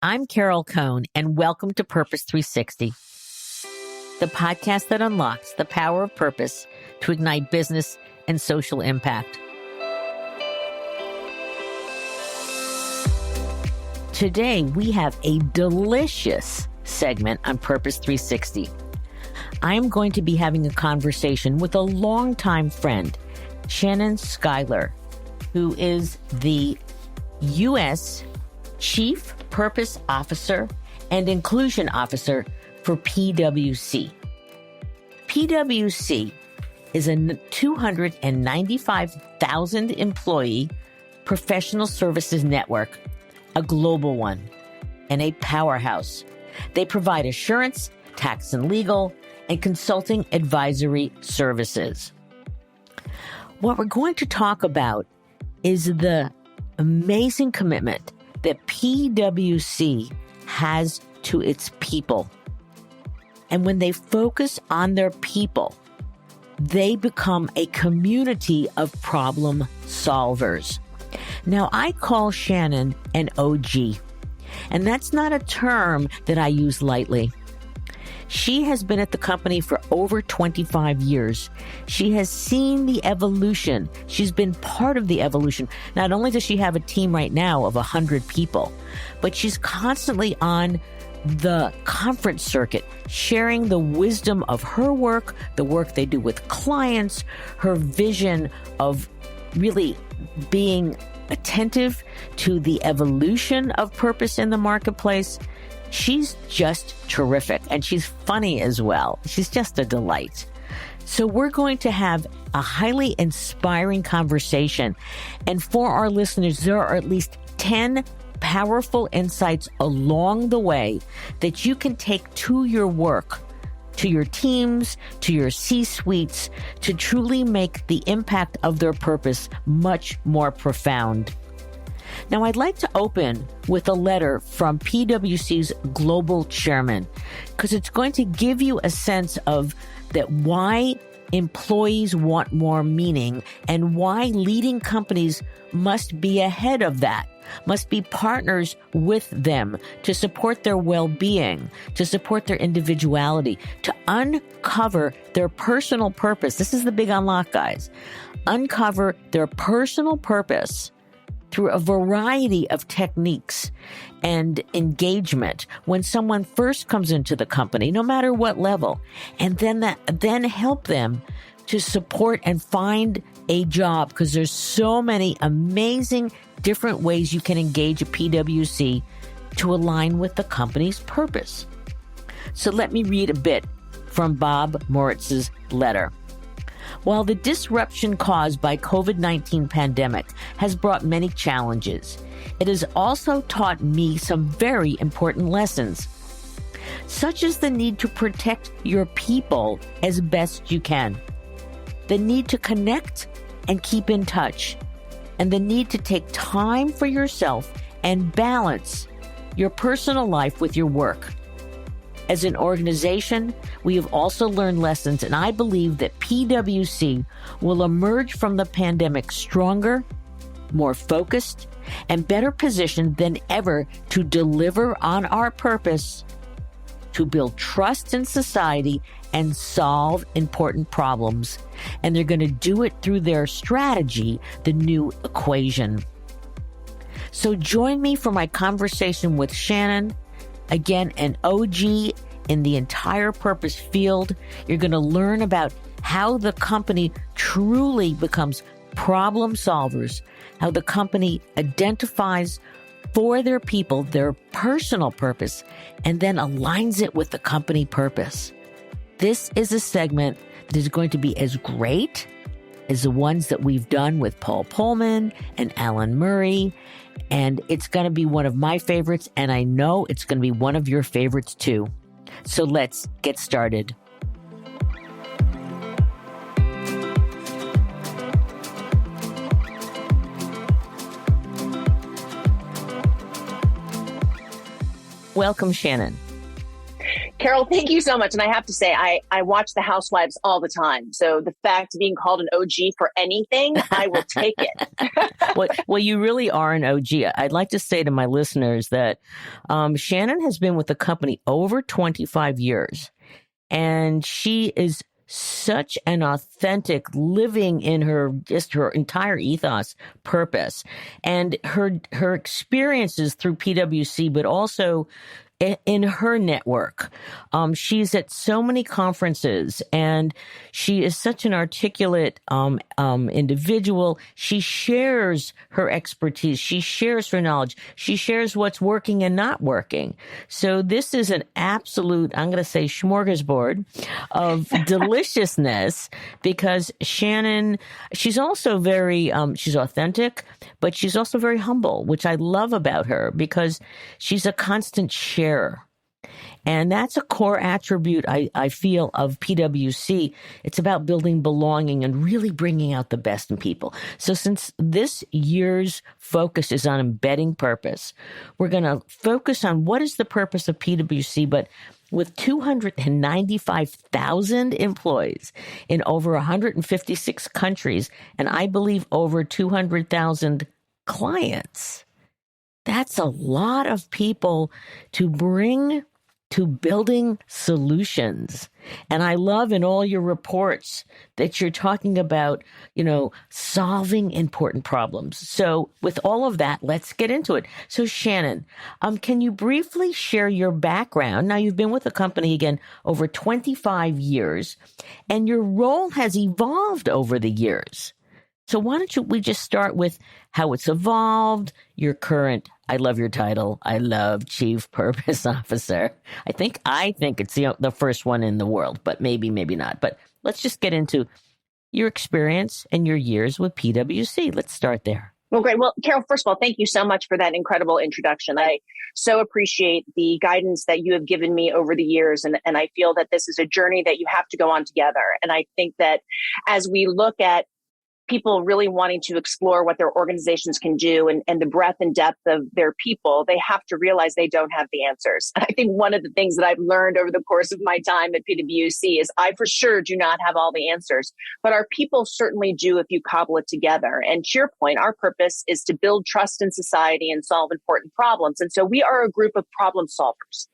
I'm Carol Cohn, and welcome to Purpose 360, the podcast that unlocks the power of purpose to ignite business and social impact. Today, we have a delicious segment on Purpose 360. I am going to be having a conversation with a longtime friend, Shannon Schuyler, who is the U.S. Chief Purpose Officer and Inclusion Officer for PwC. PwC is a 295,000 employee professional services network, a global one, and a powerhouse. They provide assurance, tax and legal, and consulting advisory services. What we're going to talk about is the amazing commitment that PwC has to its people. And when they focus on their people, they become a community of problem solvers. Now, I call Shannon an OG, and that's not a term that I use lightly. She has been at the company for over 25 years. She has seen the evolution. She's been part of the evolution. Not only does she have a team right now of 100 people, but she's constantly on the conference circuit, sharing the wisdom of her work, the work they do with clients, her vision of really being attentive to the evolution of purpose in the marketplace. She's just terrific, and she's funny as well. She's just a delight. So we're going to have a highly inspiring conversation. And for our listeners, there are at least 10 powerful insights along the way that you can take to your work, to your teams, to your C-suites, to truly make the impact of their purpose much more profound. Now, I'd like to open with a letter from PwC's global chairman, because it's going to give you a sense of that why employees want more meaning and why leading companies must be ahead of that, must be partners with them to support their well-being, to support their individuality, to uncover their personal purpose. This is the big unlock, guys. Uncover their personal purpose through a variety of techniques and engagement when someone first comes into the company, no matter what level, and then help them to support and find a job, because there's so many amazing different ways you can engage at PwC to align with the company's purpose. So let me read a bit from Bob Moritz's letter. While the disruption caused by COVID-19 pandemic has brought many challenges, it has also taught me some very important lessons, such as the need to protect your people as best you can, the need to connect and keep in touch, and the need to take time for yourself and balance your personal life with your work. As an organization, we have also learned lessons, and I believe that PwC will emerge from the pandemic stronger, more focused, and better positioned than ever to deliver on our purpose, to build trust in society and solve important problems. And they're going to do it through their strategy, the new equation. So join me for my conversation with Shannon. Again, an OG in the entire purpose field. You're going to learn about how the company truly becomes problem solvers, how the company identifies for their people their personal purpose, and then aligns it with the company purpose. This is a segment that is going to be as great as the ones that we've done with Paul Pullman and Alan Murray. And it's going to be one of my favorites, and I know it's going to be one of your favorites too. So let's get started. Welcome, Shannon. Carol, thank you so much. And I have to say, I watch The Housewives all the time. So the fact of being called an OG for anything, I will take it. Well, you really are an OG. I'd like to say to my listeners that Shannon has been with the company over 25 years, and she is such an authentic, living in her entire ethos, purpose, and her experiences through PwC, but also in her network. She's at so many conferences, and she is such an articulate individual. She shares her expertise. She shares her knowledge. She shares what's working and not working. So this is an absolute, I'm going to say, smorgasbord of deliciousness, because Shannon, she's also very, she's authentic, but she's also very humble, which I love about her, because she's a constant sharer. And that's a core attribute, I feel, of PwC. It's about building belonging and really bringing out the best in people. So since this year's focus is on embedding purpose, we're going to focus on what is the purpose of PwC, but with 295,000 employees in over 156 countries, and I believe over 200,000 clients. That's a lot of people to bring to building solutions. And I love in all your reports that you're talking about, solving important problems. So with all of that, let's get into it. So Shannon, can you briefly share your background? Now, you've been with the company again over 25 years, and your role has evolved over the years. So why don't we just start with how it's evolved, your current, I love your title, I love Chief Purpose Officer. I think it's the first one in the world, but maybe not. But let's just get into your experience and your years with PwC. Let's start there. Well, great. Well, Carol, first of all, thank you so much for that incredible introduction. I so appreciate the guidance that you have given me over the years. And I feel that this is a journey that you have to go on together. And I think that as we look at people really wanting to explore what their organizations can do and the breadth and depth of their people, they have to realize they don't have the answers. I think one of the things that I've learned over the course of my time at PwC is I for sure do not have all the answers, but our people certainly do if you cobble it together. And to your point, our purpose is to build trust in society and solve important problems. And so we are a group of problem solvers.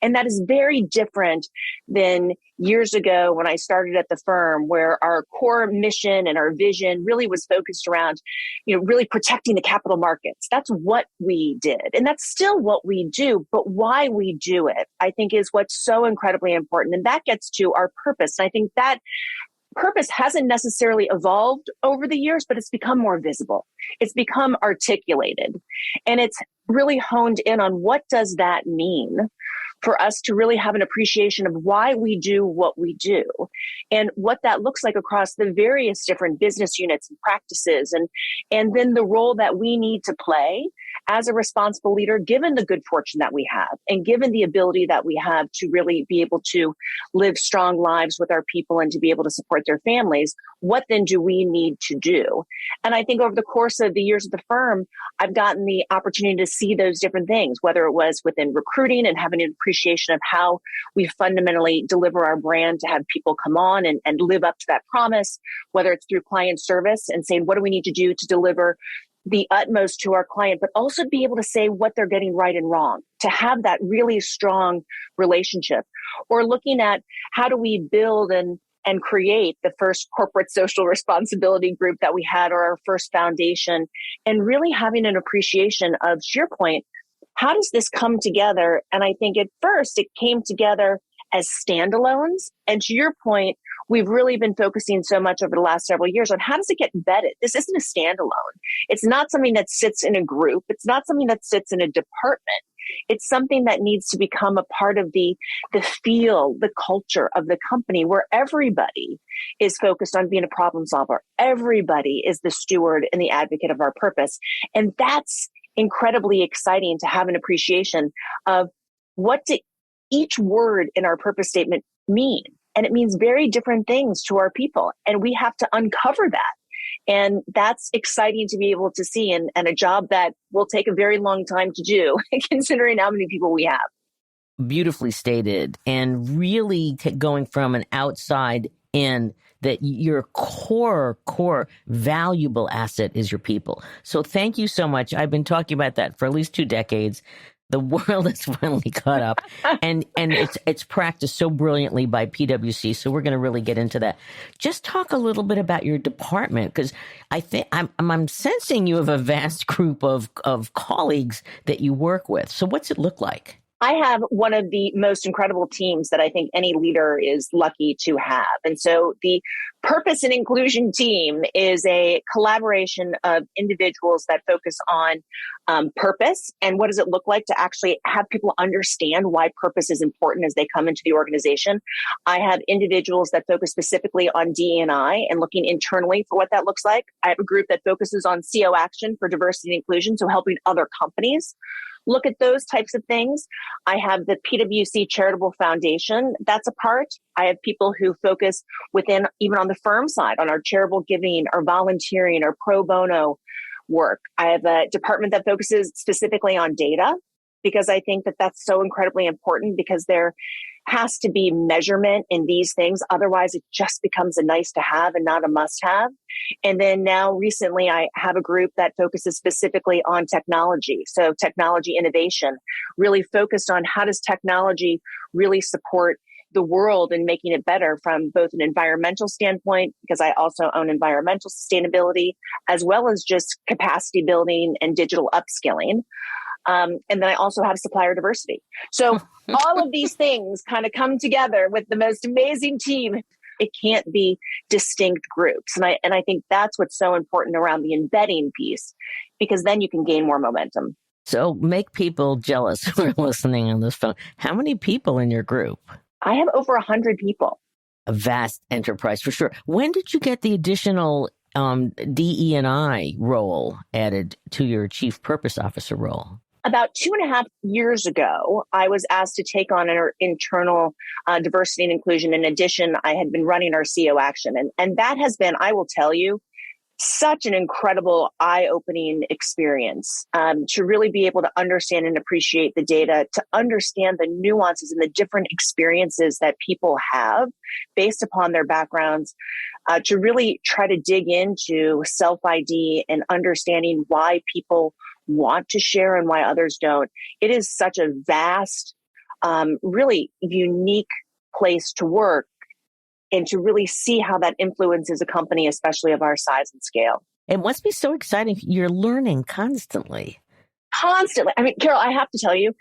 And that is very different than years ago when I started at the firm, where our core mission and our vision really was focused around, really protecting the capital markets. That's what we did. And that's still what we do. But why we do it, I think, is what's so incredibly important. And that gets to our purpose. And I think that purpose hasn't necessarily evolved over the years, but it's become more visible. It's become articulated. And it's really honed in on what does that mean for us to really have an appreciation of why we do what we do and what that looks like across the various different business units and practices, and then the role that we need to play as a responsible leader, given the good fortune that we have and given the ability that we have to really be able to live strong lives with our people and to be able to support their families. What then do we need to do? And I think over the course of the years of the firm, I've gotten the opportunity to see those different things, whether it was within recruiting and having an appreciation of how we fundamentally deliver our brand to have people come on and live up to that promise, whether it's through client service and saying, what do we need to do to deliver the utmost to our client, but also be able to say what they're getting right and wrong, to have that really strong relationship, or looking at how do we build and create the first corporate social responsibility group that we had, or our first foundation, and really having an appreciation of, to your point, how does this come together? And I think at first it came together as standalones. And to your point, we've really been focusing so much over the last several years on how does it get embedded? This isn't a standalone. It's not something that sits in a group. It's not something that sits in a department. It's something that needs to become a part of the feel, the culture of the company, where everybody is focused on being a problem solver. Everybody is the steward and the advocate of our purpose. And that's incredibly exciting to have an appreciation of what do each word in our purpose statement mean. And it means very different things to our people. And we have to uncover that. And that's exciting to be able to see, and a job that will take a very long time to do, considering how many people we have. beautifully stated, and really going from an outside in, that your core valuable asset is your people. So thank you so much. I've been talking about that for at least 2 decades. The world has finally caught up, and it's practiced so brilliantly by PwC. So we're going to really get into that. Just talk a little bit about your department, because I think I'm sensing you have a vast group of colleagues that you work with. So what's it look like? I have one of the most incredible teams that I think any leader is lucky to have. And so the Purpose and Inclusion team is a collaboration of individuals that focus on purpose and what does it look like to actually have people understand why purpose is important as they come into the organization. I have individuals that focus specifically on DE&I and looking internally for what that looks like. I have a group that focuses on CO action for diversity and inclusion, so helping other companies look at those types of things. I have the PwC Charitable Foundation. That's a part. I have people who focus within, even on the firm side, on our charitable giving, our volunteering, our pro bono work. I have a department that focuses specifically on data, because I think that that's so incredibly important, because there has to be measurement in these things. Otherwise, it just becomes a nice to have and not a must have. And then now recently, I have a group that focuses specifically on technology. So technology innovation, really focused on how does technology really support the world and making it better from both an environmental standpoint, because I also own environmental sustainability, as well as just capacity building and digital upskilling. And then I also have supplier diversity. So all of these things kind of come together with the most amazing team. It can't be distinct groups. And I think that's what's so important around the embedding piece, because then you can gain more momentum. So make people jealous who are listening on this phone. How many people in your group? I have over 100 people. A vast enterprise for sure. When did you get the additional DE&I role added to your Chief Purpose Officer role? About 2.5 years ago, I was asked to take on our internal diversity and inclusion. In addition, I had been running our CO action. And that has been, I will tell you, such an incredible eye-opening experience to really be able to understand and appreciate the data, to understand the nuances and the different experiences that people have based upon their backgrounds, to really try to dig into self-ID and understanding why people want to share and why others don't. It is such a vast, really unique place to work, and to really see how that influences a company, especially of our size and scale. It must be so exciting. You're learning constantly. Constantly. I mean, Carol, I have to tell you,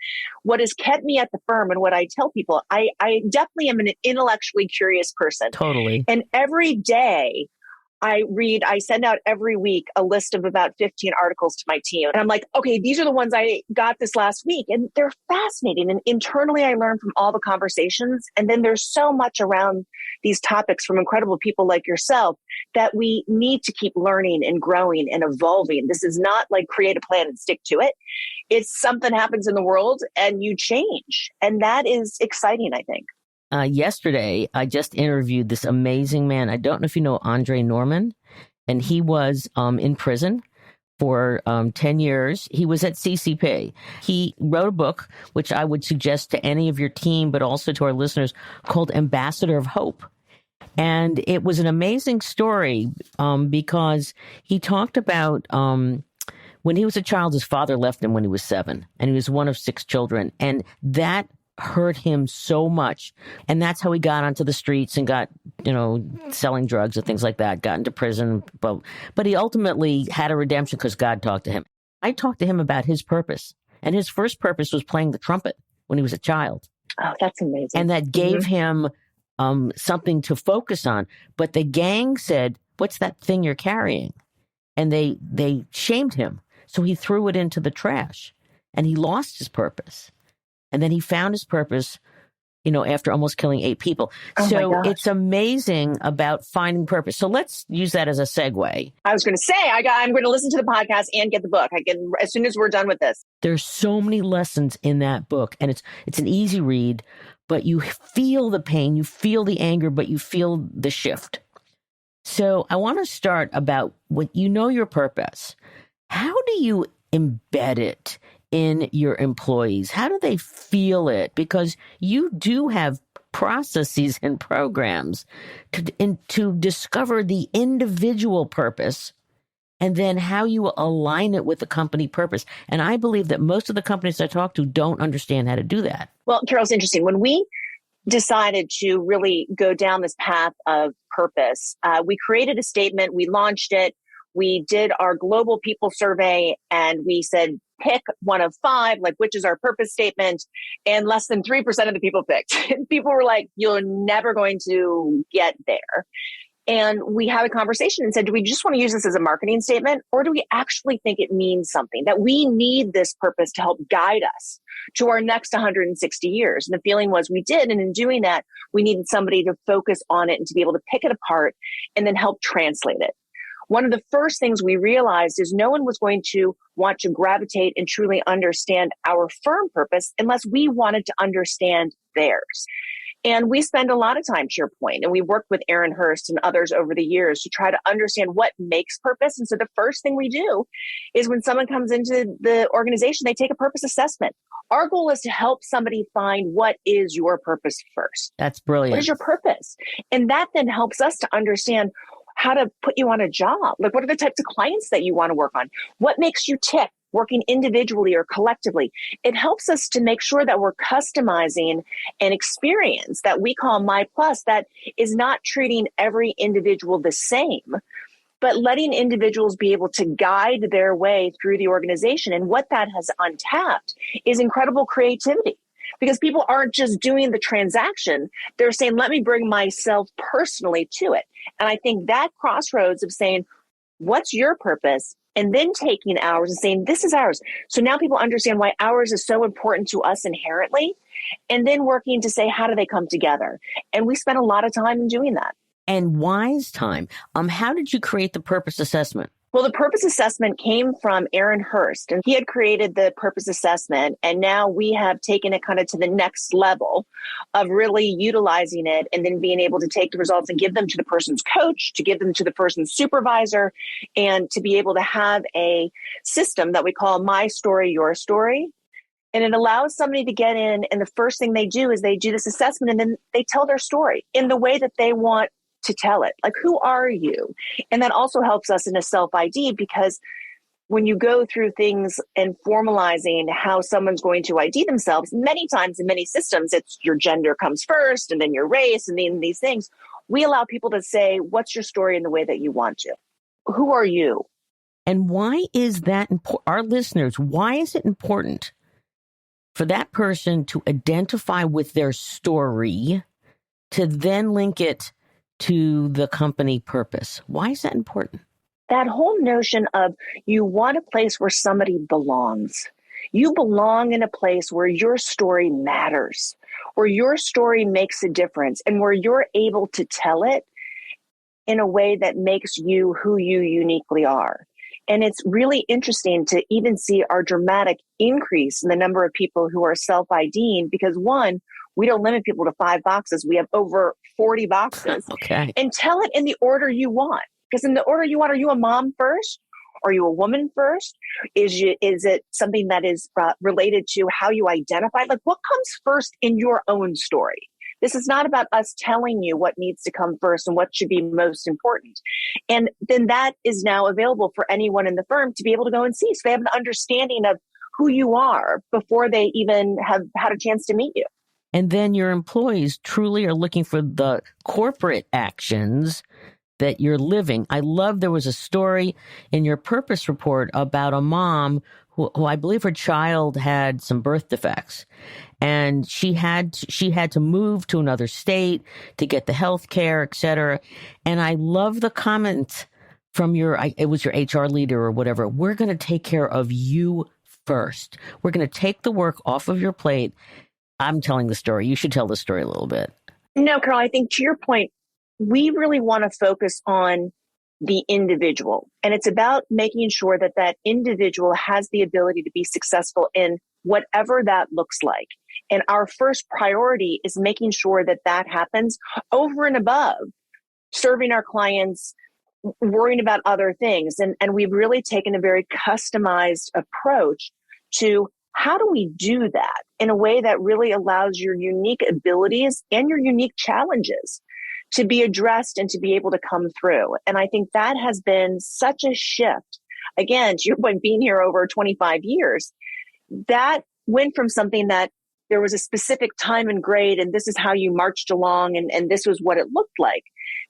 what has kept me at the firm and what I tell people, I definitely am an intellectually curious person. Totally. And every day I send out every week a list of about 15 articles to my team. And I'm like, okay, these are the ones I got this last week. And they're fascinating. And internally, I learn from all the conversations. And then there's so much around these topics from incredible people like yourself that we need to keep learning and growing and evolving. This is not like create a plan and stick to it. It's something happens in the world and you change. And that is exciting, I think. Yesterday, I just interviewed this amazing man. I don't know if you know Andre Norman, and he was in prison for 10 years. He was at CCP. He wrote a book, which I would suggest to any of your team, but also to our listeners, called Ambassador of Hope. And it was an amazing story because he talked about when he was a child, his father left him when he was 7, and he was one of 6 children. And that hurt him so much. And that's how he got onto the streets and got, selling drugs and things like that, got into prison. But he ultimately had a redemption because God talked to him. I talked to him about his purpose. And his first purpose was playing the trumpet when he was a child. Oh, that's amazing. And that gave him something to focus on. But the gang said, "What's that thing you're carrying?" And they shamed him. So he threw it into the trash and he lost his purpose. And then he found his purpose, after almost killing 8 people. So it's amazing about finding purpose. So let's use that as a segue. I was going to say, I'm going to listen to the podcast and get the book. As soon as we're done with this. There's so many lessons in that book, and it's an easy read, but you feel the pain, you feel the anger, but you feel the shift. So I want to start about what your purpose. How do you embed it in your employees? How do they feel it? Because you do have processes and programs to discover the individual purpose and then how you align it with the company purpose. And I believe that most of the companies I talk to don't understand how to do that. Well, Carol, it's interesting. When we decided to really go down this path of purpose, we created a statement, we launched it, we did our global people survey, and we said, pick one of 5, like, which is our purpose statement, and less than 3% of the people picked. And people were like, you're never going to get there. And we had a conversation and said, do we just want to use this as a marketing statement, or do we actually think it means something, that we need this purpose to help guide us to our next 160 years? And the feeling was we did. And in doing that, we needed somebody to focus on it and to be able to pick it apart and then help translate it. One of the first things we realized is no one was going to want to gravitate and truly understand our firm purpose unless we wanted to understand theirs. And we spend a lot of time, to your point, and we worked with Aaron Hurst and others over the years to try to understand what makes purpose. And so the first thing we do is when someone comes into the organization, they take a purpose assessment. Our goal is to help somebody find what is your purpose first. That's brilliant. What is your purpose? And that then helps us to understand how to put you on a job. Like, what are the types of clients that you want to work on? What makes you tick, working individually or collectively? It helps us to make sure that we're customizing an experience that we call My Plus, that is not treating every individual the same, but letting individuals be able to guide their way through the organization. And what that has untapped is incredible creativity. Because people aren't just doing the transaction, they're saying, let me bring myself personally to it. And I think that crossroads of saying, what's your purpose? And then taking ours and saying, this is ours. So now people understand why ours is so important to us inherently. And then working to say, how do they come together? And we spent a lot of time in doing that. And wise time. How did you create the purpose assessment? Well, the purpose assessment came from Aaron Hurst, and he had created the purpose assessment. And now we have taken it kind of to the next level of really utilizing it and then being able to take the results and give them to the person's coach, to give them to the person's supervisor, and to be able to have a system that we call My Story, Your Story. And it allows somebody to get in, and the first thing they do is they do this assessment, and then they tell their story in the way that they want to tell it. Like, who are you? And that also helps us in a self-ID, because when you go through things and formalizing how someone's going to ID themselves, many times in many systems, it's your gender comes first and then your race and then these things. We allow people to say, what's your story in the way that you want to? Who are you? And why is that important? Our listeners, why is it important for that person to identify with their story to then link it to the company purpose? Why is that important? That whole notion of you want a place where somebody belongs. You belong in a place where your story matters, where your story makes a difference, and where you're able to tell it in a way that makes you who you uniquely are. And it's really interesting to even see our dramatic increase in the number of people who are self-IDing, because one, we don't limit people to 5 boxes. We have over 40 boxes. Okay. And tell it in the order you want. Because in the order you want, are you a mom first? Are you a woman first? Is it something that is related to how you identify? Like, what comes first in your own story? This is not about us telling you what needs to come first and what should be most important. And then that is now available for anyone in the firm to be able to go and see. So they have an understanding of who you are before they even have had a chance to meet you. And then your employees truly are looking for the corporate actions that you're living. I love there was a story in your purpose report about a mom who I believe her child had some birth defects, and she had to move to another state to get the health care, et cetera. And I love the comment from it was your HR leader or whatever. We're going to take care of you first. We're going to take the work off of your plate. I'm telling the story. You should tell the story a little bit. No, Carl, I think to your point, we really want to focus on the individual. And it's about making sure that that individual has the ability to be successful in whatever that looks like. And our first priority is making sure that that happens over and above serving our clients, worrying about other things. And we've really taken a very customized approach to how do we do that in a way that really allows your unique abilities and your unique challenges to be addressed and to be able to come through? And I think that has been such a shift. Again, to your point, being here over 25 years, that went from something that there was a specific time and grade, and this is how you marched along, and this was what it looked like,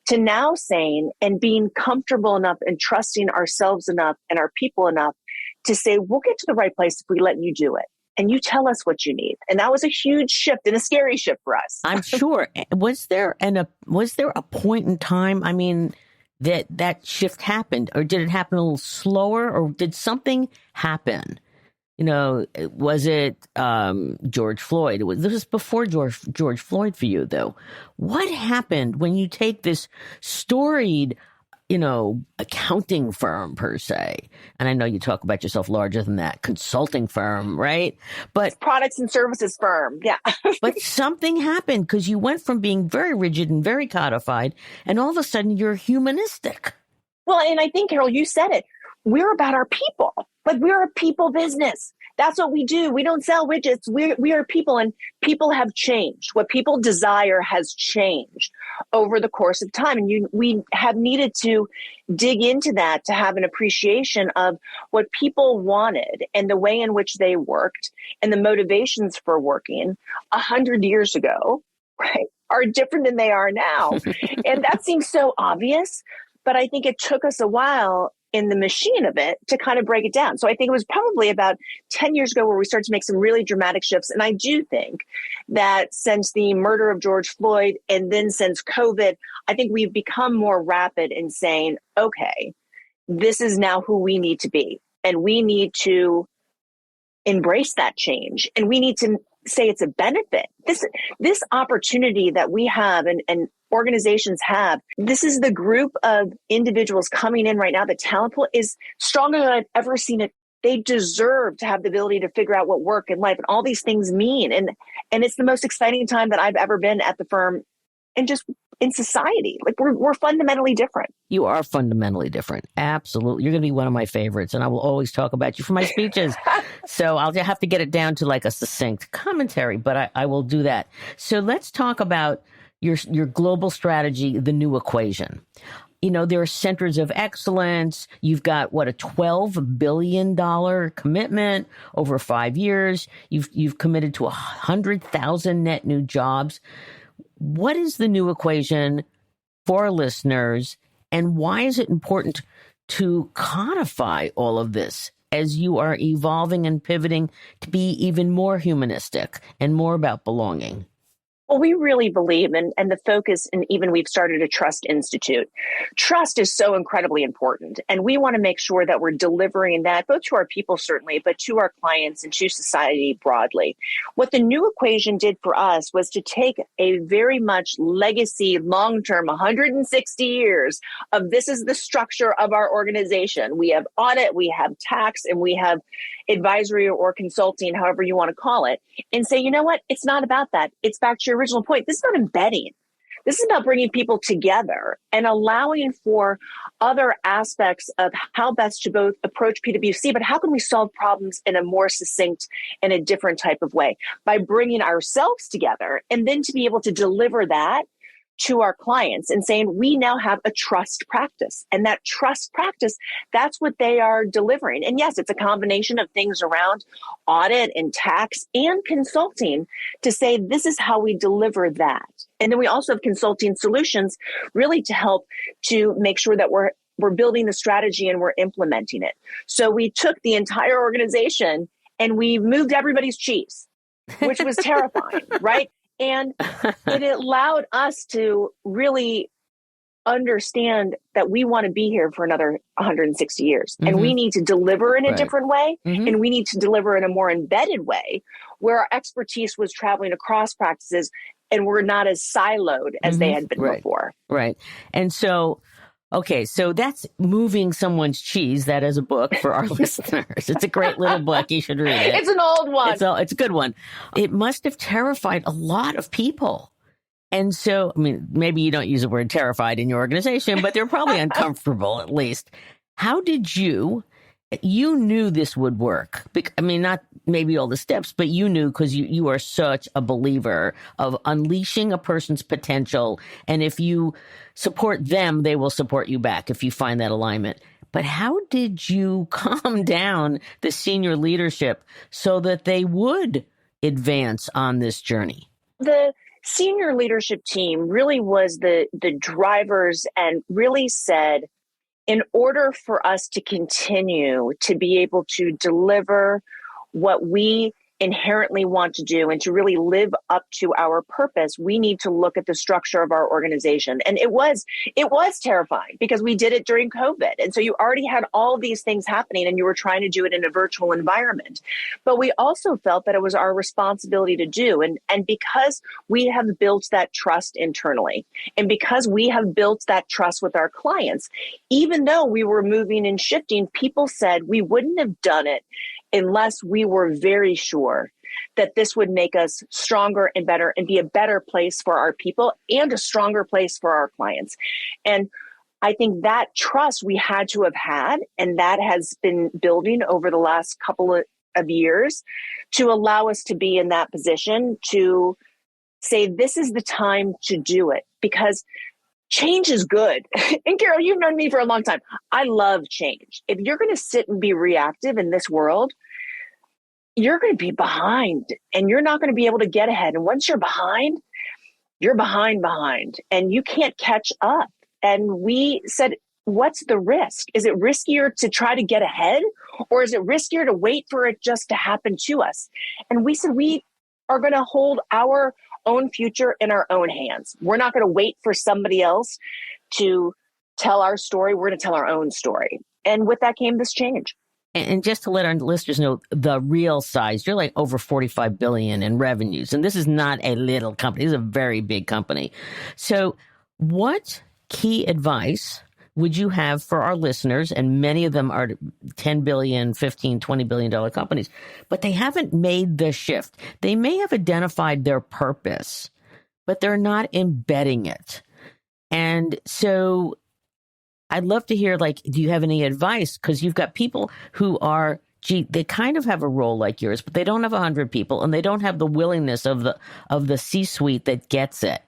to now saying and being comfortable enough and trusting ourselves enough and our people enough to say, we'll get to the right place if we let you do it. And you tell us what you need. And that was a huge shift and a scary shift for us. I'm sure. Was there a point in time, I mean, that shift happened? Or did it happen a little slower? Or did something happen? You know, was it George Floyd? This was before George Floyd for you, though. What happened when you take this storied, accounting firm per se? And I know you talk about yourself larger than that, consulting firm, right? But products and services firm, yeah. But something happened because you went from being very rigid and very codified, and all of a sudden you're humanistic. Well, and I think, Carol, you said it. We're about our people. Like, we're a people business. That's what we do. We don't sell widgets. We are people, and people have changed. What people desire has changed over the course of time. And we have needed to dig into that to have an appreciation of what people wanted and the way in which they worked and the motivations for working 100 years ago, right, are different than they are now. And that seems so obvious, but I think it took us a while in the machine of it to kind of break it down. So I think it was probably about 10 years ago where we started to make some really dramatic shifts. And I do think that since the murder of George Floyd and then since COVID, I think we've become more rapid in saying, okay, this is now who we need to be. And we need to embrace that change. And we need to say it's a benefit. This opportunity that we have and organizations have, this is the group of individuals coming in right now. The talent pool is stronger than I've ever seen it. They deserve to have the ability to figure out what work and life and all these things mean. And it's the most exciting time that I've ever been at the firm and just in society. Like, we're fundamentally different. You are fundamentally different. Absolutely. You're going to be one of my favorites, and I will always talk about you for my speeches. So I'll have to get it down to like a succinct commentary, but I will do that. So let's talk about your global strategy, the new equation. There are centers of excellence. You've got a $12 billion commitment over 5 years. You've committed to 100,000 net new jobs. What is the new equation for our listeners, and why is it important to codify all of this as you are evolving and pivoting to be even more humanistic and more about belonging? Well, we really believe, and the focus, and even we've started a Trust Institute. Trust is so incredibly important. And we want to make sure that we're delivering that both to our people, certainly, but to our clients and to society broadly. What the new equation did for us was to take a very much legacy, long-term, 160 years of this is the structure of our organization. We have audit, we have tax, and we have advisory or consulting, however you want to call it, and say, you know what? It's not about that. It's back to your original point. This is about embedding. This is about bringing people together and allowing for other aspects of how best to both approach PwC, but how can we solve problems in a more succinct and a different type of way by bringing ourselves together, and then to be able to deliver that to our clients and saying, we now have a trust practice. And that trust practice, that's what they are delivering. And yes, it's a combination of things around audit and tax and consulting to say, this is how we deliver that. And then we also have consulting solutions really to help to make sure that we're building the strategy and we're implementing it. So we took the entire organization and we moved everybody's cheese, which was terrifying, right? And it allowed us to really understand that we want to be here for another 160 years. Mm-hmm. And we need to deliver in a different way. Mm-hmm. And we need to deliver in a more embedded way where our expertise was traveling across practices and we're not as siloed as they had been before. Right. And so, okay, so that's Moving Someone's Cheese. That is a book for our listeners. It's a great little book. You should read it. It's an old one. It's a good one. It must have terrified a lot of people. And so, I mean, maybe you don't use the word terrified in your organization, but they're probably uncomfortable at least. How did you You knew this would work. I mean, not maybe all the steps, but you knew because you are such a believer of unleashing a person's potential. And if you support them, they will support you back if you find that alignment. But how did you calm down the senior leadership so that they would advance on this journey? The senior leadership team really was the drivers and really said, in order for us to continue to be able to deliver what we inherently want to do and to really live up to our purpose, we need to look at the structure of our organization. And it was terrifying because we did it during COVID. And so you already had all these things happening and you were trying to do it in a virtual environment. But we also felt that it was our responsibility to do. And because we have built that trust internally, and because we have built that trust with our clients, even though we were moving and shifting, people said we wouldn't have done it unless we were very sure that this would make us stronger and better and be a better place for our people and a stronger place for our clients. And I think that trust we had to have had, and that has been building over the last couple of years to allow us to be in that position to say, this is the time to do it, because change is good. And Carol, you've known me for a long time. I love change. If you're going to sit and be reactive in this world, you're going to be behind and you're not going to be able to get ahead. And once you're behind, and you can't catch up. And we said, what's the risk? Is it riskier to try to get ahead, or is it riskier to wait for it just to happen to us? And we said, we are going to hold our own future in our own hands. We're not going to wait for somebody else to tell our story. We're going to tell our own story. And with that came this change. And just to let our listeners know the real size, you're like over 45 billion in revenues. And this is not a little company. This is a very big company. So what key advice would you have for our listeners? And many of them are 10 billion, 15, $20 billion companies, but they haven't made the shift. They may have identified their purpose, but they're not embedding it. And so I'd love to hear, do you have any advice? Because you've got people who are, they kind of have a role like yours, but they don't have 100 people and they don't have the willingness of the C-suite that gets it.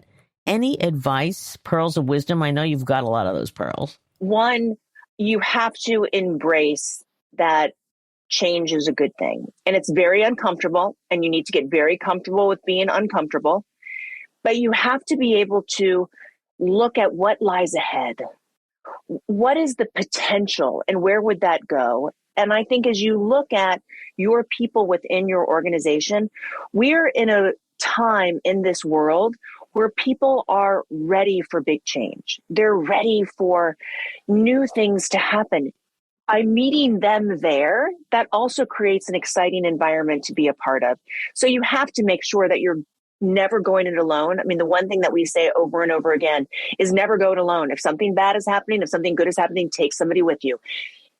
Any advice, pearls of wisdom? I know you've got a lot of those pearls. One, you have to embrace that change is a good thing. And it's very uncomfortable, and you need to get very comfortable with being uncomfortable. But you have to be able to look at what lies ahead. What is the potential and where would that go? And I think as you look at your people within your organization, we're in a time in this world where people are ready for big change. They're ready for new things to happen. By meeting them there, that also creates an exciting environment to be a part of. So you have to make sure that you're never going it alone. I mean, the one thing that we say over and over again is never go it alone. If something bad is happening, if something good is happening, take somebody with you.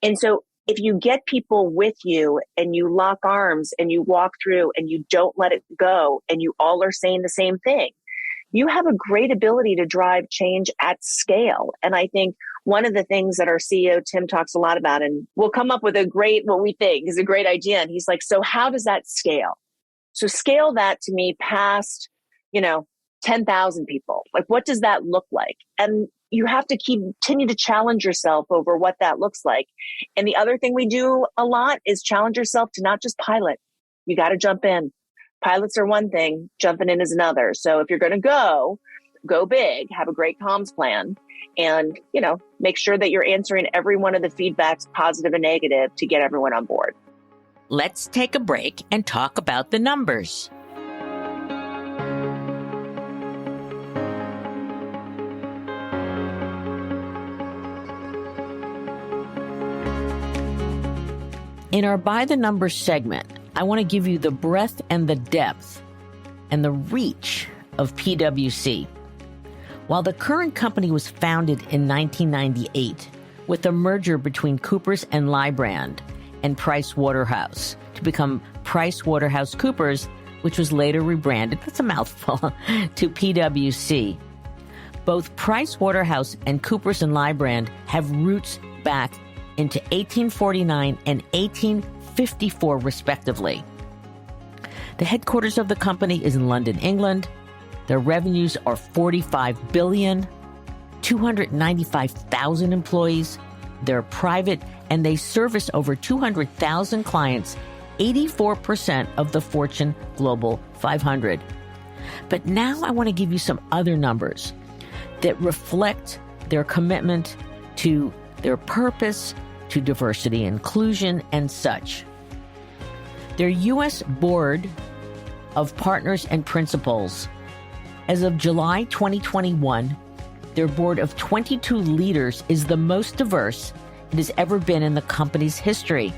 And so if you get people with you and you lock arms and you walk through and you don't let it go and you all are saying the same thing, you have a great ability to drive change at scale. And I think one of the things that our CEO, Tim, talks a lot about, and we'll come up with what we think is a great idea. And he's like, so how does that scale? So scale that to me past, 10,000 people. Like, what does that look like? And you have to continue to challenge yourself over what that looks like. And the other thing we do a lot is challenge yourself to not just pilot. You got to jump in. Pilots are one thing, jumping in is another. So if you're going to go big, have a great comms plan, and, make sure that you're answering every one of the feedbacks, positive and negative, to get everyone on board. Let's take a break and talk about the numbers. In our By the Numbers segment, I want to give you the breadth and the depth and the reach of PwC. While the current company was founded in 1998 with a merger between Coopers and Lybrand and Price Waterhouse to become Price Waterhouse Coopers, which was later rebranded, that's a mouthful, to PwC. Both Price Waterhouse and Coopers and Lybrand have roots back into 1849 and 1854, respectively. The headquarters of the company is in London, England. Their revenues are $45 billion, 295,000 employees. They're private, and they service over 200,000 clients, 84% of the Fortune Global 500. But now I want to give you some other numbers that reflect their commitment to their purpose, to diversity, inclusion, and such. Their U.S. Board of Partners and Principals, as of July 2021, their board of 22 leaders is the most diverse it has ever been in the company's history.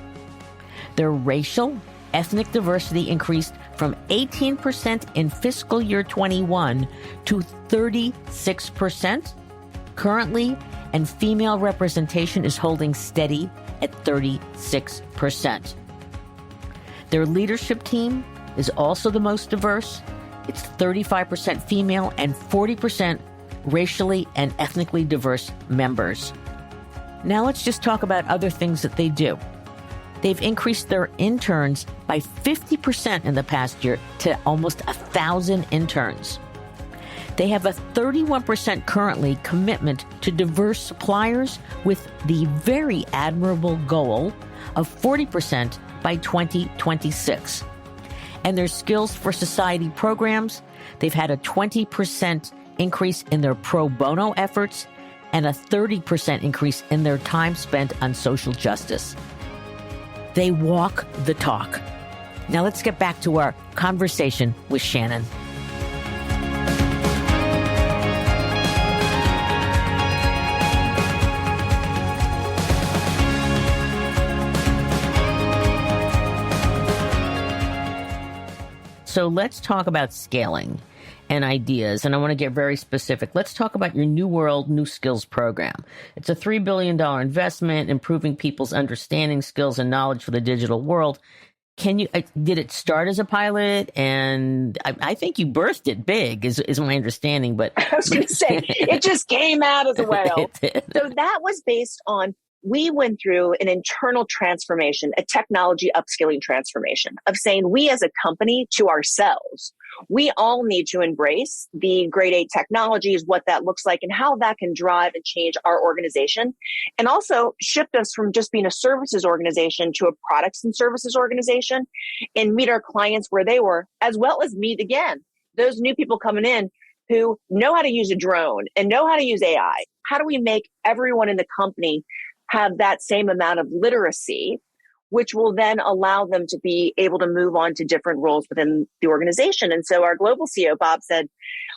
Their racial, ethnic diversity increased from 18% in fiscal year 21 to 36% currently, and female representation is holding steady at 36%. Their leadership team is also the most diverse. It's 35% female and 40% racially and ethnically diverse members. Now let's just talk about other things that they do. They've increased their interns by 50% in the past year to almost 1,000 interns. They have a 31% currently commitment to diverse suppliers with the very admirable goal of 40% by 2026. And their Skills for Society programs, they've had a 20% increase in their pro bono efforts and a 30% increase in their time spent on social justice. They walk the talk. Now let's get back to our conversation with Shannon. So let's talk about scaling and ideas, and I want to get very specific. Let's talk about your New World, New Skills program. It's a $3 billion investment, improving people's understanding, skills, and knowledge for the digital world. Did it start as a pilot? And I think you birthed it big, is my understanding. But I was going to say, it just came out as a whale. So that was based on, we went through an internal transformation, a technology upskilling transformation of saying we as a company to ourselves, we all need to embrace the grade 8 technologies, what that looks like and how that can drive and change our organization, and also shift us from just being a services organization to a products and services organization and meet our clients where they were, as well as meet again those new people coming in who know how to use a drone and know how to use AI. How do we make everyone in the company have that same amount of literacy, which will then allow them to be able to move on to different roles within the organization? And so our global CEO, Bob, said,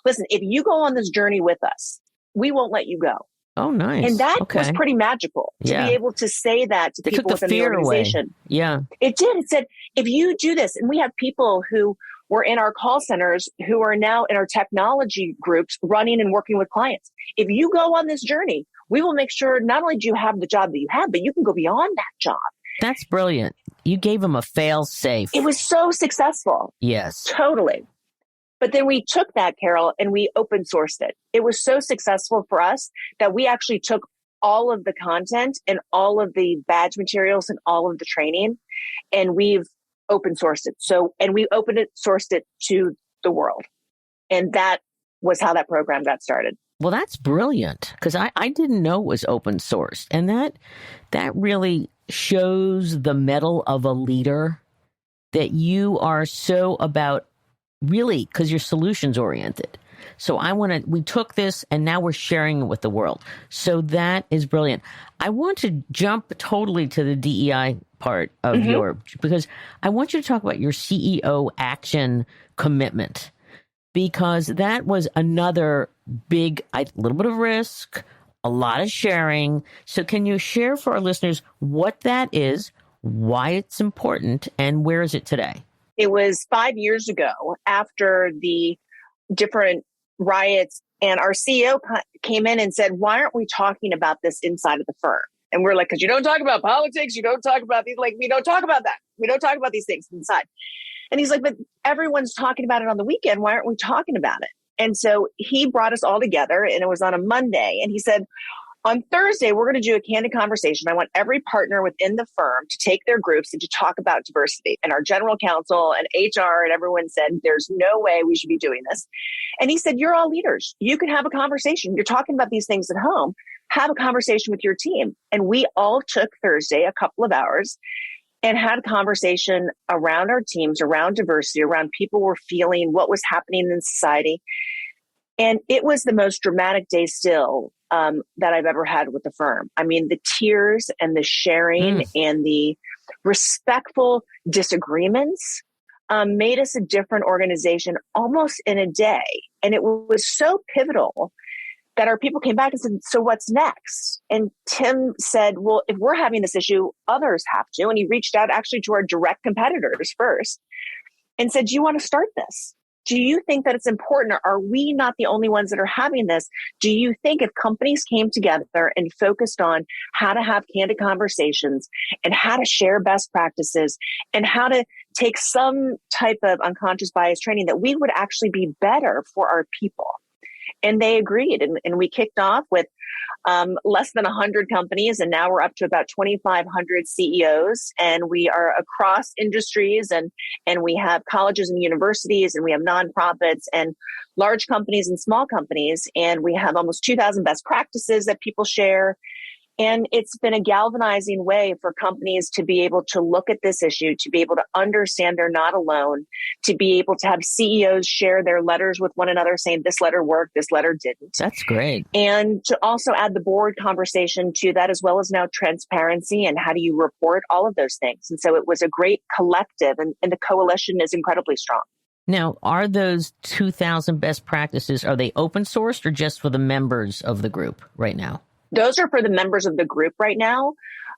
listen, if you go on this journey with us, we won't let you go. Oh, nice. And that was pretty magical to be able to say that to people within the organization. Away. Yeah. It did. It said, if you do this, and we have people who were in our call centers who are now in our technology groups running and working with clients. If you go on this journey, we will make sure not only do you have the job that you have, but you can go beyond that job. That's brilliant. You gave them a fail safe. It was so successful. Yes. Totally. But then we took that, Carol, and we open sourced it. It was so successful for us that we actually took all of the content and all of the badge materials and all of the training, and we've open sourced it. And we sourced it to the world. And that was how that program got started. Well, that's brilliant, because I didn't know it was open sourced. And that really shows the mettle of a leader, that you are so about, really, because you're solutions oriented. So we took this and now we're sharing it with the world. So that is brilliant. I want to jump totally to the DEI part of because I want you to talk about your CEO action commitment, because that was another big, a little bit of risk, a lot of sharing. So can you share for our listeners what that is, why it's important, and where is it today? It was 5 years ago after the different riots, and our CEO came in and said, why aren't we talking about this inside of the firm? And we're like, because you don't talk about politics, you don't talk about these, like, we don't talk about that. We don't talk about these things inside. And he's like, but everyone's talking about it on the weekend. Why aren't we talking about it? And so he brought us all together, and it was on a Monday. And he said, On Thursday, we're going to do a candid conversation. I want every partner within the firm to take their groups and to talk about diversity. And our general counsel and HR and everyone said, there's no way we should be doing this. And he said, you're all leaders. You can have a conversation. You're talking about these things at home. Have a conversation with your team. And we all took Thursday, a couple of hours, and had a conversation around our teams, around diversity, around people were feeling what was happening in society. And it was the most dramatic day still that I've ever had with the firm. I mean, the tears and the sharing and the respectful disagreements made us a different organization almost in a day. And it was so pivotal that our people came back and said, so what's next? And Tim said, well, if we're having this issue, others have to. And he reached out actually to our direct competitors first and said, do you want to start this? Do you think that it's important? Are we not the only ones that are having this? Do you think if companies came together and focused on how to have candid conversations and how to share best practices and how to take some type of unconscious bias training, that we would actually be better for our people? And they agreed. And we kicked off with less than 100 companies. And now we're up to about 2,500 CEOs. And we are across industries. And we have colleges and universities. And we have nonprofits and large companies and small companies. And we have almost 2,000 best practices that people share. And it's been a galvanizing way for companies to be able to look at this issue, to be able to understand they're not alone, to be able to have CEOs share their letters with one another saying this letter worked, this letter didn't. That's great. And to also add the board conversation to that, as well as now transparency and how do you report, all of those things. And so it was a great collective, and the coalition is incredibly strong. Now, are those 2,000 best practices, are they open sourced or just for the members of the group right now? Those are for the members of the group right now,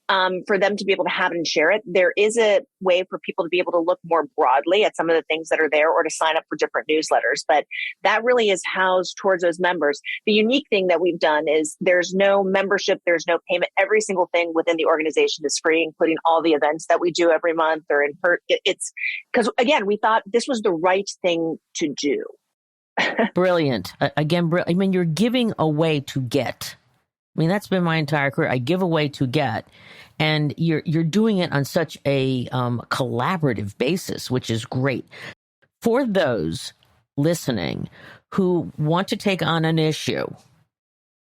for them to be able to have it and share it. There is a way for people to be able to look more broadly at some of the things that are there or to sign up for different newsletters. But that really is housed towards those members. The unique thing that we've done is there's no membership, there's no payment. Every single thing within the organization is free, including all the events that we do every month. It's because, again, we thought this was the right thing to do. Brilliant. I mean, you're giving away to get. I mean, that's been my entire career. I give away to get, and you're doing it on such a collaborative basis, which is great. For those listening who want to take on an issue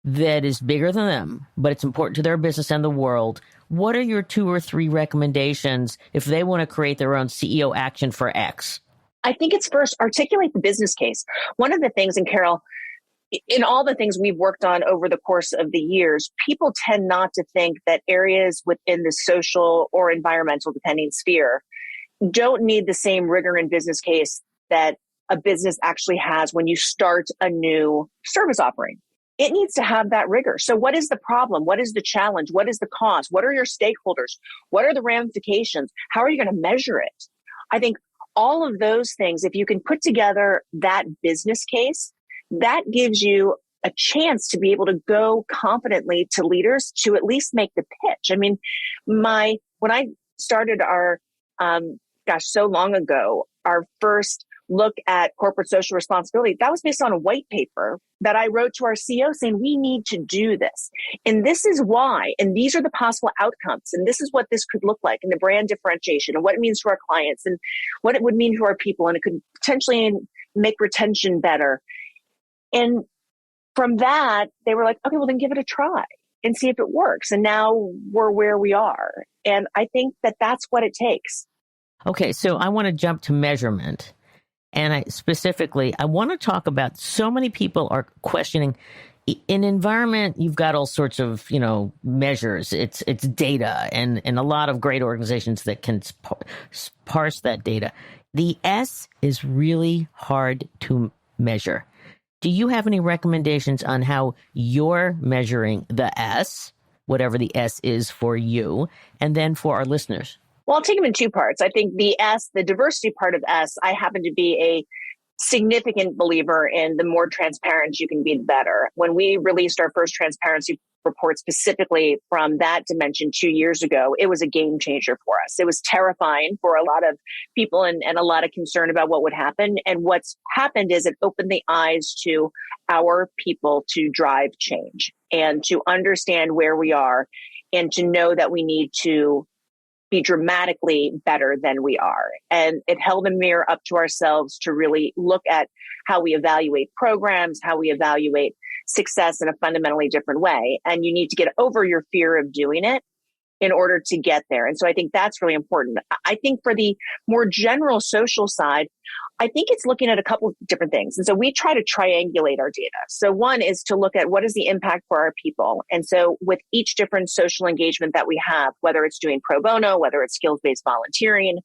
that is bigger than them, but it's important to their business and the world, what are your 2 or 3 recommendations if they want to create their own CEO action for X? I think it's first articulate the business case. One of the things, and Carol, in all the things we've worked on over the course of the years, people tend not to think that areas within the social or environmental, depending sphere, don't need the same rigor and business case that a business actually has when you start a new service offering. It needs to have that rigor. So what is the problem? What is the challenge? What is the cost? What are your stakeholders? What are the ramifications? How are you going to measure it? I think all of those things, if you can put together that business case, that gives you a chance to be able to go confidently to leaders to at least make the pitch. I mean, when I started our, so long ago, our first look at corporate social responsibility, that was based on a white paper that I wrote to our CEO saying, we need to do this. And this is why, and these are the possible outcomes. And this is what this could look like, and the brand differentiation and what it means to our clients and what it would mean to our people. And it could potentially make retention better. And from that, they were like, okay, well, then give it a try and see if it works. And now we're where we are. And I think that that's what it takes. Okay, so I want to jump to measurement. And I want to talk about, so many people are questioning, in environment, you've got all sorts of, measures. It's data and a lot of great organizations that can parse that data. The S is really hard to measure. Do you have any recommendations on how you're measuring the S, whatever the S is for you, and then for our listeners? Well, I'll take them in 2 parts. I think the S, the diversity part of S, I happen to be significant believer in the more transparent you can be, the better. When we released our first transparency report specifically from that dimension 2 years ago, it was a game changer for us. It was terrifying for a lot of people and a lot of concern about what would happen. And what's happened is it opened the eyes to our people to drive change and to understand where we are and to know that we need to be dramatically better than we are. And it held a mirror up to ourselves to really look at how we evaluate programs, how we evaluate success in a fundamentally different way. And you need to get over your fear of doing it in order to get there. And so I think that's really important. I think for the more general social side, I think it's looking at a couple of different things. And so we try to triangulate our data. So one is to look at what is the impact for our people. And so with each different social engagement that we have, whether it's doing pro bono, whether it's skills-based volunteering,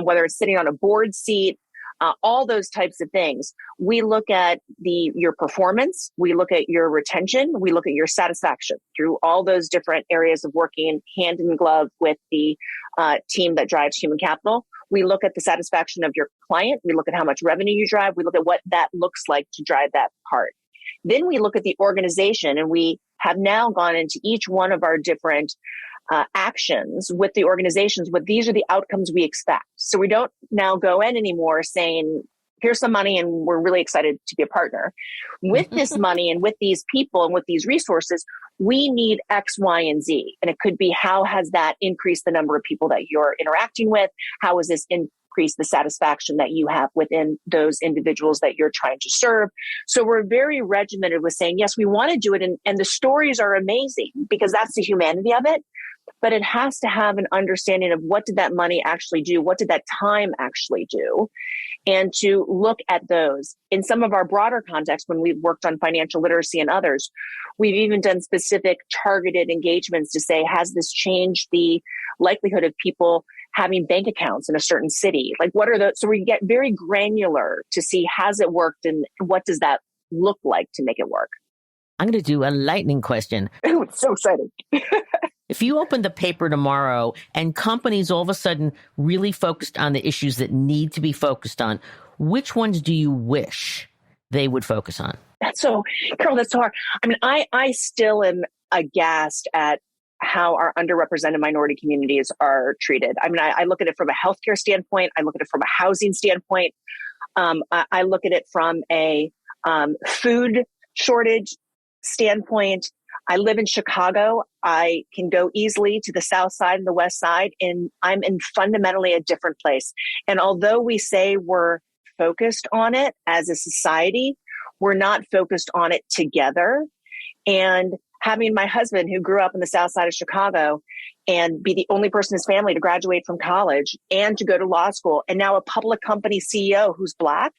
whether it's sitting on a board seat, all those types of things, we look at your performance, we look at your retention, we look at your satisfaction through all those different areas of working hand in glove with the team that drives human capital. We look at the satisfaction of your client. We look at how much revenue you drive. We look at what that looks like to drive that part. Then we look at the organization, and we have now gone into each one of our different actions with the organizations, but these are the outcomes we expect. So we don't now go in anymore saying, here's some money and we're really excited to be a partner. With this money and with these people and with these resources, we need X, Y, and Z. And it could be, how has that increased the number of people that you're interacting with? How has this increased the satisfaction that you have within those individuals that you're trying to serve? So we're very regimented with saying, yes, we want to do it. And the stories are amazing because that's the humanity of it. But it has to have an understanding of what did that money actually do? What did that time actually do? And to look at those. In some of our broader contexts, when we've worked on financial literacy and others, we've even done specific targeted engagements to say, has this changed the likelihood of people having bank accounts in a certain city? Like, what are those? So we get very granular to see, has it worked and what does that look like to make it work? I'm going to do a lightning question. Oh, it's so exciting. If you open the paper tomorrow and companies all of a sudden really focused on the issues that need to be focused on, which ones do you wish they would focus on? Carol, that's so hard. I mean, I still am aghast at how our underrepresented minority communities are treated. I mean, I look at it from a healthcare standpoint. I look at it from a housing standpoint. I look at it from a food shortage standpoint. I live in Chicago. I can go easily to the South Side and the West Side, and I'm in fundamentally a different place. And although we say we're focused on it as a society, we're not focused on it together. And having my husband, who grew up in the South Side of Chicago, and be the only person in his family to graduate from college and to go to law school, and now a public company CEO who's Black,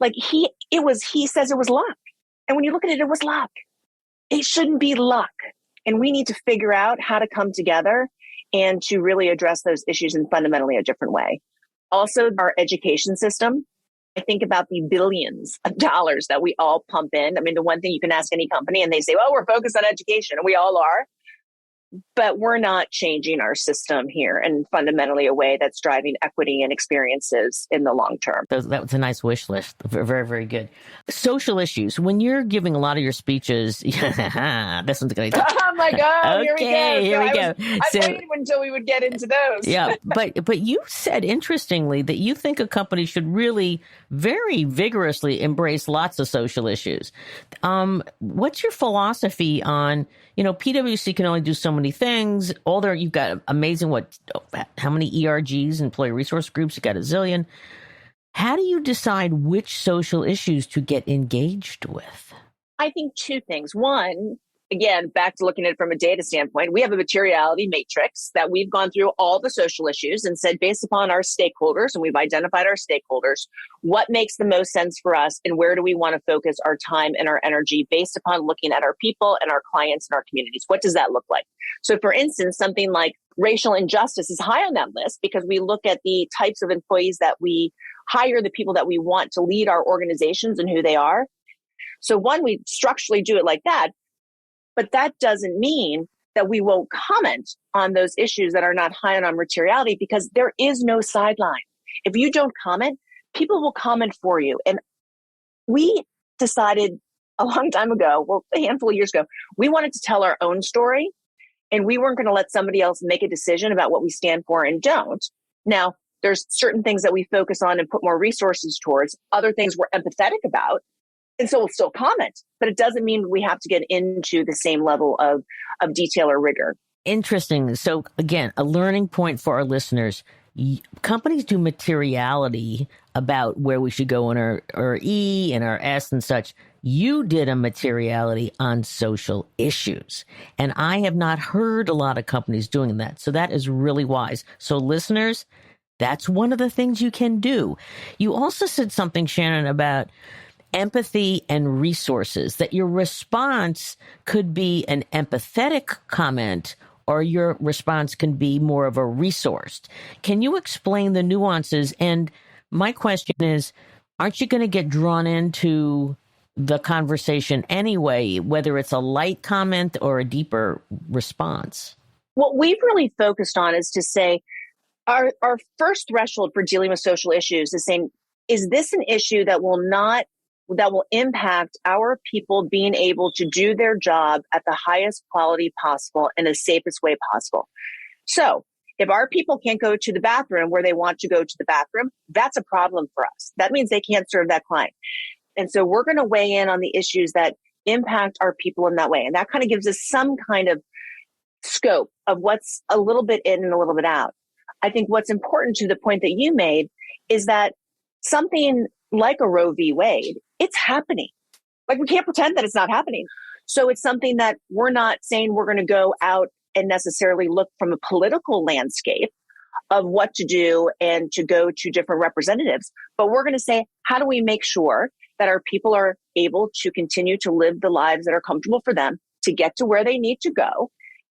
like he says it was luck. And when you look at it, it was luck. It shouldn't be luck. And we need to figure out how to come together and to really address those issues in fundamentally a different way. Also, our education system. I think about the billions of dollars that we all pump in. I mean, the one thing you can ask any company and they say, well, we're focused on education, and we all are. But we're not changing our system here in fundamentally a way that's driving equity and experiences in the long term. That was a nice wish list. Very, very good. Social issues. When you're giving a lot of your speeches, this one's going to Oh my God, okay, here we go. I waited until we would get into those. Yeah, but you said, interestingly, that you think a company should really very vigorously embrace lots of social issues. What's your philosophy on, PwC can only do so many things. You've got amazing, how many ERGs, employee resource groups? You've got a zillion. How do you decide which social issues to get engaged with? I think two things. One, again, back to looking at it from a data standpoint, we have a materiality matrix that we've gone through all the social issues and said, based upon our stakeholders, and we've identified our stakeholders, what makes the most sense for us and where do we want to focus our time and our energy based upon looking at our people and our clients and our communities? What does that look like? So for instance, something like racial injustice is high on that list because we look at the types of employees that we hire, the people that we want to lead our organizations and who they are. So one, we structurally do it like that. But that doesn't mean that we won't comment on those issues that are not high on our materiality, because there is no sideline. If you don't comment, people will comment for you. And we decided a long time ago, well, a handful of years ago, we wanted to tell our own story, and we weren't going to let somebody else make a decision about what we stand for and don't. Now, there's certain things that we focus on and put more resources towards, other things we're empathetic about. And so we'll still comment, but it doesn't mean we have to get into the same level of detail or rigor. Interesting. So again, a learning point for our listeners. Companies do materiality about where we should go in our E and our S and such. You did a materiality on social issues. And I have not heard a lot of companies doing that. So that is really wise. So listeners, that's one of the things you can do. You also said something, Shannon, about empathy and resources, that your response could be an empathetic comment or your response can be more of a resource. Can you explain the nuances? And my question is, aren't you going to get drawn into the conversation anyway, whether it's a light comment or a deeper response? What we've really focused on is to say, our first threshold for dealing with social issues is saying, is this an issue that will impact our people being able to do their job at the highest quality possible and the safest way possible? So if our people can't go to the bathroom where they want to go to the bathroom, that's a problem for us. That means they can't serve that client. And so we're going to weigh in on the issues that impact our people in that way. And that kind of gives us some kind of scope of what's a little bit in and a little bit out. I think what's important to the point that you made is that something like a Roe v. Wade, it's happening. Like, we can't pretend that it's not happening. So it's something that we're not saying we're going to go out and necessarily look from a political landscape of what to do and to go to different representatives. But we're going to say, how do we make sure that our people are able to continue to live the lives that are comfortable for them to get to where they need to go?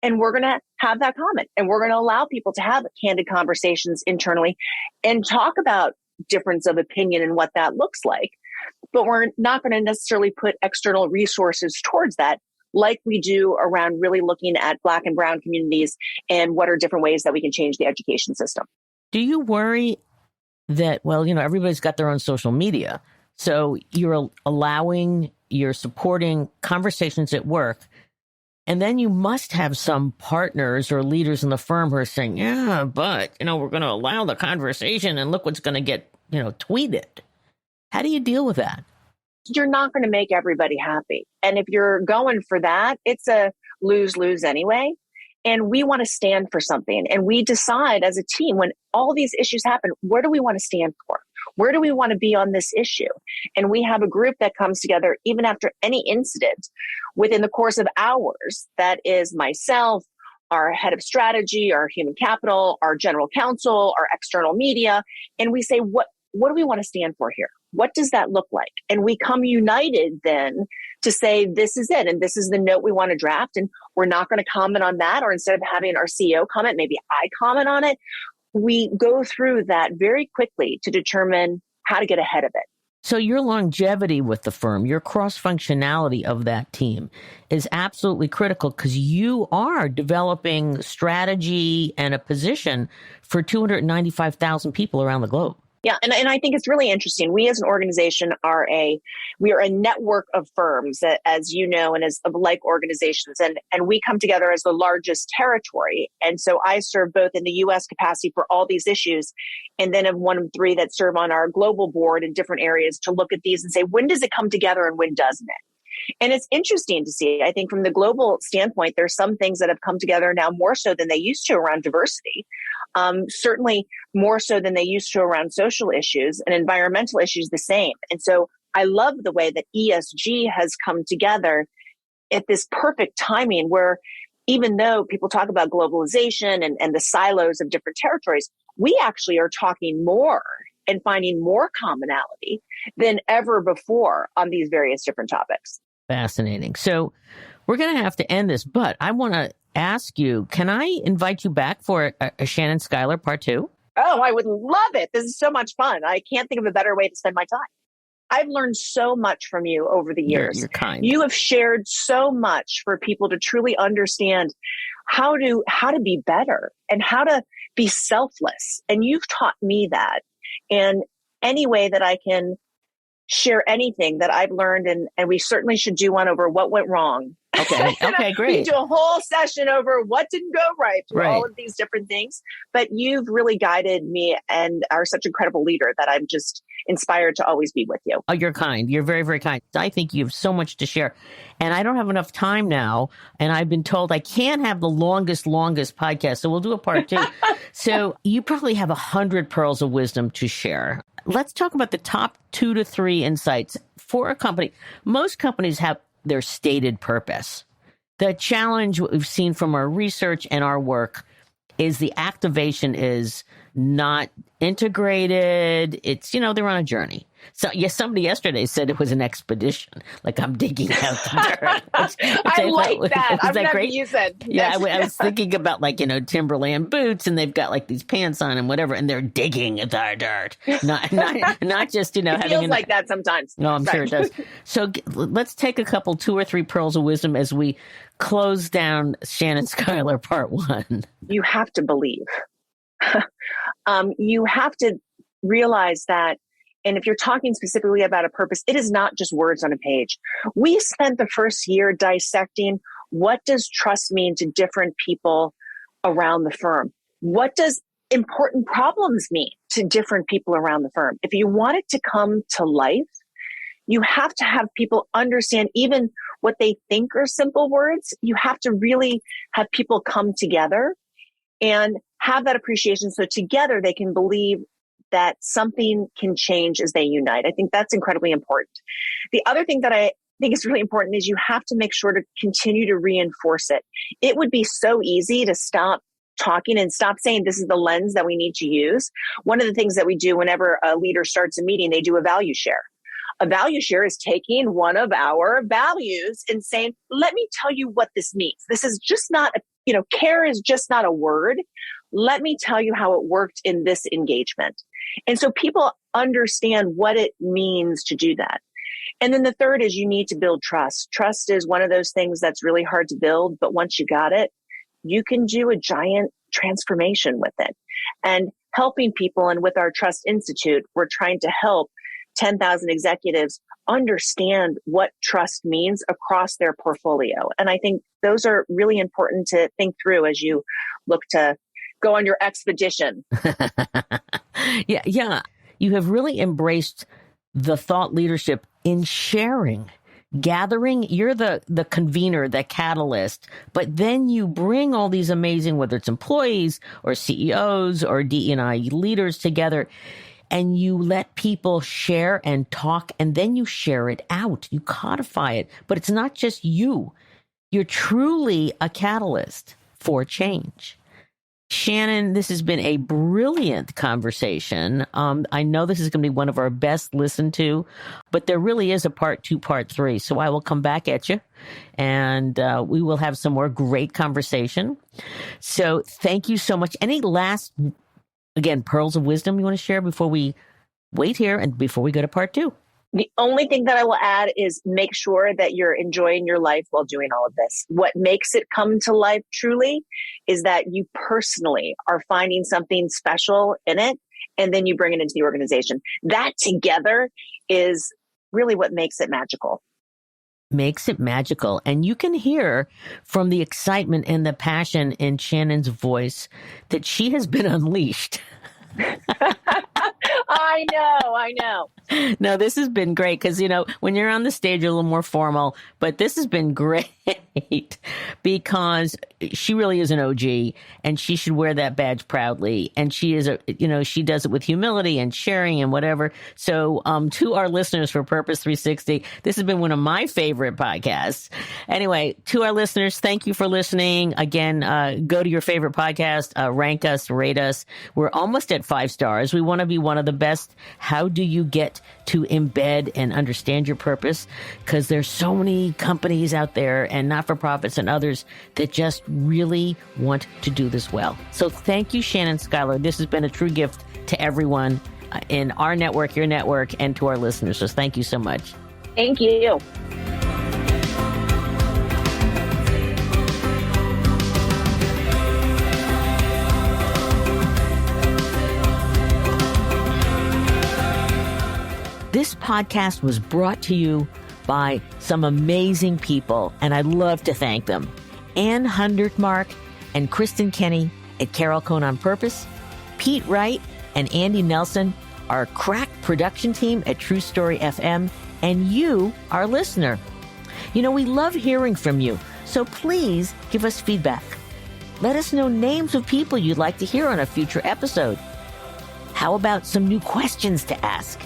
And we're going to have that comment, and we're going to allow people to have candid conversations internally and talk about difference of opinion and what that looks like. But we're not going to necessarily put external resources towards that, like we do around really looking at Black and Brown communities and what are different ways that we can change the education system. Do you worry that, everybody's got their own social media, so you're supporting conversations at work, and then you must have some partners or leaders in the firm who are saying, yeah, but, we're going to allow the conversation and look what's going to get, tweeted. How do you deal with that? You're not going to make everybody happy. And if you're going for that, it's a lose-lose anyway. And we want to stand for something. And we decide as a team, when all these issues happen, where do we want to stand for? Where do we want to be on this issue? And we have a group that comes together even after any incident within the course of hours. That is myself, our head of strategy, our human capital, our general counsel, our external media. And we say, what do we want to stand for here? What does that look like? And we come united then to say, this is it. And this is the note we want to draft. And we're not going to comment on that. Or instead of having our CEO comment, maybe I comment on it. We go through that very quickly to determine how to get ahead of it. So your longevity with the firm, your cross-functionality of that team is absolutely critical, because you are developing strategy and a position for 295,000 people around the globe. Yeah, and I think it's really interesting. We as an organization we are a network of firms, as you know, and as of like organizations, and we come together as the largest territory. And so I serve both in the U.S. capacity for all these issues, and then of one of three that serve on our global board in different areas to look at these and say, when does it come together and when doesn't it? And it's interesting to see, I think from the global standpoint, there's some things that have come together now more so than they used to around diversity. Certainly more so than they used to around social issues, and environmental issues the same. And so I love the way that ESG has come together at this perfect timing, where even though people talk about globalization and the silos of different territories, we actually are talking more and finding more commonality than ever before on these various different topics. Fascinating. So we're going to have to end this, but I want to ask you, can I invite you back for a Shannon Schuyler part 2? Oh, I would love it. This is so much fun. I can't think of a better way to spend my time. I've learned so much from you over the years. You're kind. You have shared so much for people to truly understand how to be better and how to be selfless. And you've taught me that. And any way that I can share anything that I've learned, and we certainly should do one over what went wrong. Okay. Okay, great. We do a whole session over what didn't go right through all of these different things. But you've really guided me and are such an incredible leader that I'm just inspired to always be with you. Oh, you're kind. You're very, very kind. I think you have so much to share. And I don't have enough time now. And I've been told I can't have the longest podcast. So we'll do a part 2. So you probably have 100 pearls of wisdom to share. Let's talk about the top 2 to 3 insights for a company. Most companies have their stated purpose. The challenge we've seen from our research and our work is the activation is not integrated. It's, they're on a journey. So, yes, somebody yesterday said it was an expedition, like I'm digging out the dirt. I like that. I'm going to use it. Yeah, I was thinking about Timberland boots, and they've got these pants on and whatever, and they're digging the dirt. Not just, it having feels like that sometimes. No, I'm sure it does. So let's take a couple, 2 or 3 pearls of wisdom as we close down Shannon Schuyler part 1. You have to believe. You have to realize that, and if you're talking specifically about a purpose, it is not just words on a page. We spent the first year dissecting what does trust mean to different people around the firm? What does important problems mean to different people around the firm? If you want it to come to life, you have to have people understand even what they think are simple words. You have to really have people come together and have that appreciation so together they can believe that something can change as they unite. I think that's incredibly important. The other thing that I think is really important is you have to make sure to continue to reinforce it. It would be so easy to stop talking and stop saying this is the lens that we need to use. One of the things that we do whenever a leader starts a meeting, they do a value share. A value share is taking one of our values and saying, let me tell you what this means. This is just not, care is just not a word. Let me tell you how it worked in this engagement. And so people understand what it means to do that. And then the third is you need to build trust. Trust is one of those things that's really hard to build, but once you got it, you can do a giant transformation with it. And helping people, and with our Trust Institute, we're trying to help 10,000 executives understand what trust means across their portfolio. And I think those are really important to think through as you look to go on your expedition. Yeah. You have really embraced the thought leadership in sharing, gathering. You're the convener, the catalyst, but then you bring all these amazing, whether it's employees or CEOs or DE&I leaders together, and you let people share and talk, and then you share it out. You codify it, but it's not just you. You're truly a catalyst for change. Shannon, this has been a brilliant conversation. I know this is going to be one of our best listened to, but there really is a part 2, part 3. So I will come back at you, and we will have some more great conversation. So thank you so much. Any last, again, pearls of wisdom you want to share before we wait here and before we go to part 2? The only thing that I will add is make sure that you're enjoying your life while doing all of this. What makes it come to life truly is that you personally are finding something special in it, and then you bring it into the organization. That together is really what makes it magical. Makes it magical. And you can hear from the excitement and the passion in Shannon's voice that she has been unleashed. I know. No, this has been great because, when you're on the stage, you're a little more formal, but this has been great because she really is an OG, and she should wear that badge proudly. And she is she does it with humility and sharing and whatever. So, to our listeners for Purpose 360, this has been one of my favorite podcasts. Anyway, to our listeners, thank you for listening. Again, go to your favorite podcast, rank us, rate us. We're almost at 5 stars. We want to be one of the best. How do you get to embed and understand your purpose? Because there's so many companies out there and not-for-profits and others that just really want to do this well. So thank you, Shannon Schuyler. This has been a true gift to everyone in our network, your network, and to our listeners. So thank you so much. Thank you. This podcast was brought to you by some amazing people, and I'd love to thank them. Ann Hundertmark and Kristen Kenny at Carol Cone on Purpose, Pete Wright and Andy Nelson, our crack production team at True Story FM, and you, our listener. You know, we love hearing from you, so please give us feedback. Let us know names of people you'd like to hear on a future episode. How about some new questions to ask?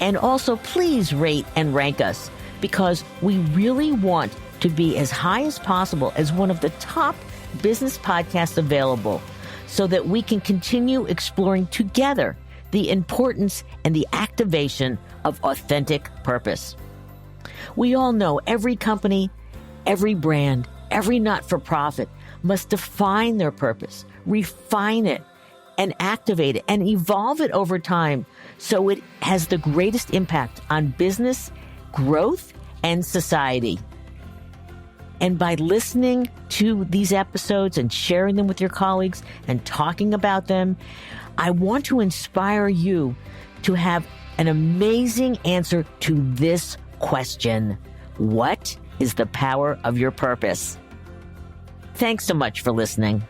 And also, please rate and rank us, because we really want to be as high as possible as one of the top business podcasts available, so that we can continue exploring together the importance and the activation of authentic purpose. We all know every company, every brand, every not-for-profit must define their purpose, refine it, and activate it and evolve it over time so it has the greatest impact on business, growth, and society. And by listening to these episodes and sharing them with your colleagues and talking about them, I want to inspire you to have an amazing answer to this question: what is the power of your purpose? Thanks so much for listening.